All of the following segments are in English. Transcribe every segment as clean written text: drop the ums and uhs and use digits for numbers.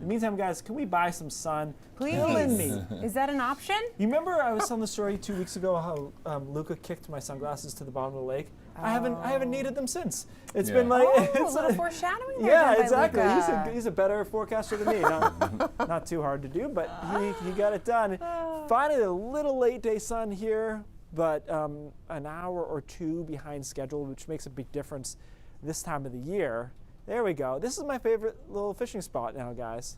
In the meantime, guys, can we buy some sun? Please. Killing me. Is that an option? You remember I was telling the story 2 weeks ago how Luca kicked my sunglasses to the bottom of the lake? Oh. I haven't needed them since. It's been like a little foreshadowing there. yeah, done by exactly. Luca. He's a better forecaster than me. Not too hard to do, but he got it done. Finally, a little late day sun here, but an hour or two behind schedule, which makes a big difference this time of the year. There we go. This is my favorite little fishing spot now, guys.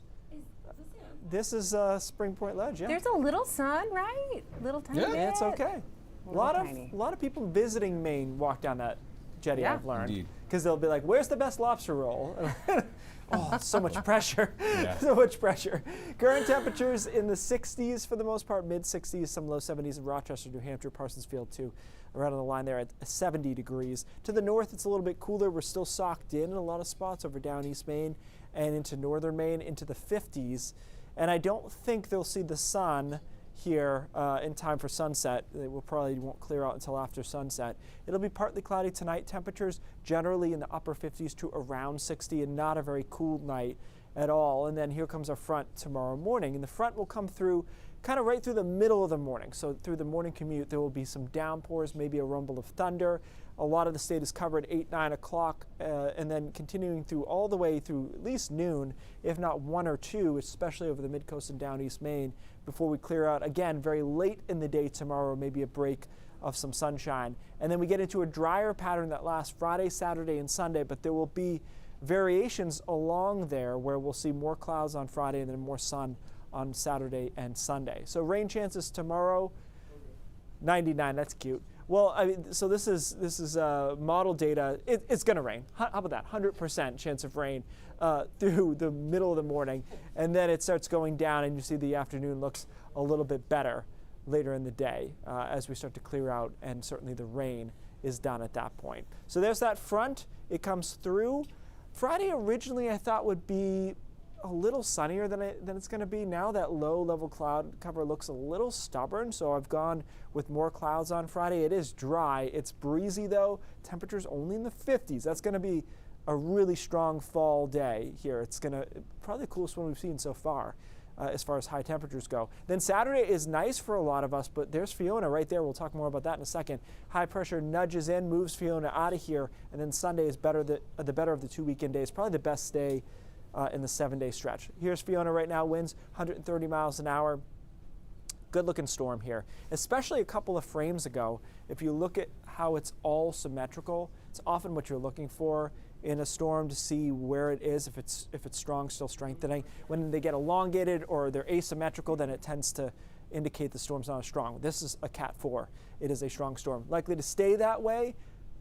This is Spring Point Ledge. Yeah, There's a little sun, right? Little tiny bit. it's okay. A Tiny. lot of people visiting Maine walk down that jetty. Yeah. I've learned, Indeed. because they'll be like, "Where's the best lobster roll?" Oh, so much pressure. Yeah. So much pressure. Current temperatures in the 60s for the most part, mid 60s, some low 70s in Rochester, New Hampshire, Parsonsfield too, around on the line there at 70 degrees. To the north, it's a little bit cooler. We're still socked in a lot of spots over down East Maine and into northern Maine into the 50s. And I don't think they'll see the sun here in time for sunset. It will probably won't clear out until after sunset. It'll be partly cloudy tonight. Temperatures generally in the upper 50s to around 60, and not a very cool night at all. And then here comes our front tomorrow morning, and the front will come through kind of right through the middle of the morning. So through the morning commute, there will be some downpours, maybe a rumble of thunder. A lot of the state is covered 8, 9 o'clock, and then continuing through all the way through at least noon, if not 1 or 2, especially over the mid-coast and down East Maine, before we clear out again very late in the day tomorrow, maybe a break of some sunshine. And then we get into a drier pattern that lasts Friday, Saturday, and Sunday, but there will be variations along there where we'll see more clouds on Friday and then more sun on Saturday and Sunday. So rain chances tomorrow, 99, that's cute. Well, I mean, so this is model data. It's going to rain. How about that? 100% chance of rain through the middle of the morning, and then it starts going down, and you see the afternoon looks a little bit better later in the day as we start to clear out, and certainly the rain is done at that point. So there's that front. It comes through. Friday originally I thought would be a little sunnier than it's going to be. Now that low-level cloud cover looks a little stubborn, so I've gone with more clouds on Friday. It is dry. It's breezy, though. Temperatures only in the 50s. That's going to be a really strong fall day here. It's going to probably the coolest one we've seen so far as high temperatures go. Then Saturday is nice for a lot of us, but there's Fiona right there. We'll talk more about that in a second. High pressure nudges in, moves Fiona out of here, and then Sunday is the better of the 2 weekend days. Probably the best day in the 7-day stretch. Here's Fiona right now, winds 130 miles an hour. Good looking storm here, especially a couple of frames ago. If you look at how it's all symmetrical, it's often what you're looking for in a storm to see where it is, if it's strong, still strengthening. When they get elongated or they're asymmetrical, then it tends to indicate the storm's not as strong. This is a Cat 4. It is a strong storm. Likely to stay that way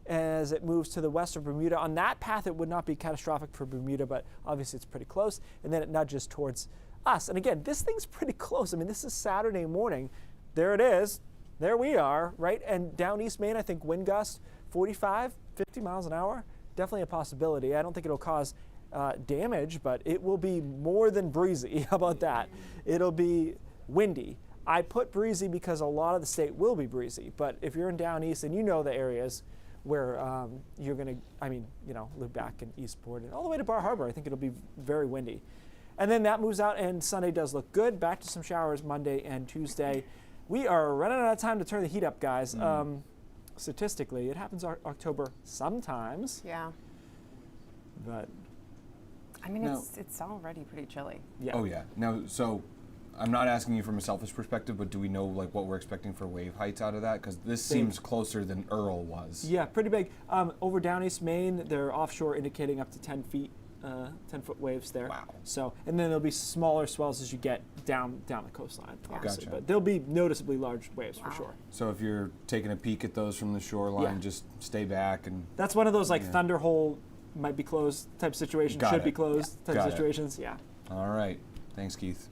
as it moves to the west of Bermuda. On that path, it would not be catastrophic for Bermuda, but obviously it's pretty close, and then it nudges towards us. And again, this thing's pretty close. I mean, this is Saturday morning. There it is. There we are, right? And down East Maine, I think wind gusts 45, 50 miles an hour. Definitely a possibility. I don't think it'll cause damage, but it will be more than breezy. How about that? It'll be windy. I put breezy because a lot of the state will be breezy, but if you're in down east and you know the areas where you're going to, live back in Eastport and all the way to Bar Harbor, I think it'll be very windy. And then that moves out, and Sunday does look good. Back to some showers Monday and Tuesday. We are running out of time to turn the heat up, guys. Statistically, it happens October sometimes. Yeah. But I mean, Now- it's already pretty chilly. yeah. Oh yeah. Now, so I'm not asking you from a selfish perspective, but do we know like what we're expecting for wave heights out of that? Because this seems closer than Earl was. Yeah, pretty big. Over down East Maine, they're offshore indicating up to 10 feet, 10-foot waves there. Wow. So, and then there'll be smaller swells as you get down the coastline, obviously. Gotcha. But there'll be noticeably large waves for sure. So if you're taking a peek at those from the shoreline, Yeah. just stay back and. That's one of those like thunder hole might be closed type situations, Got should it. be closed type Got it. situations. Yeah. All right. Thanks, Keith.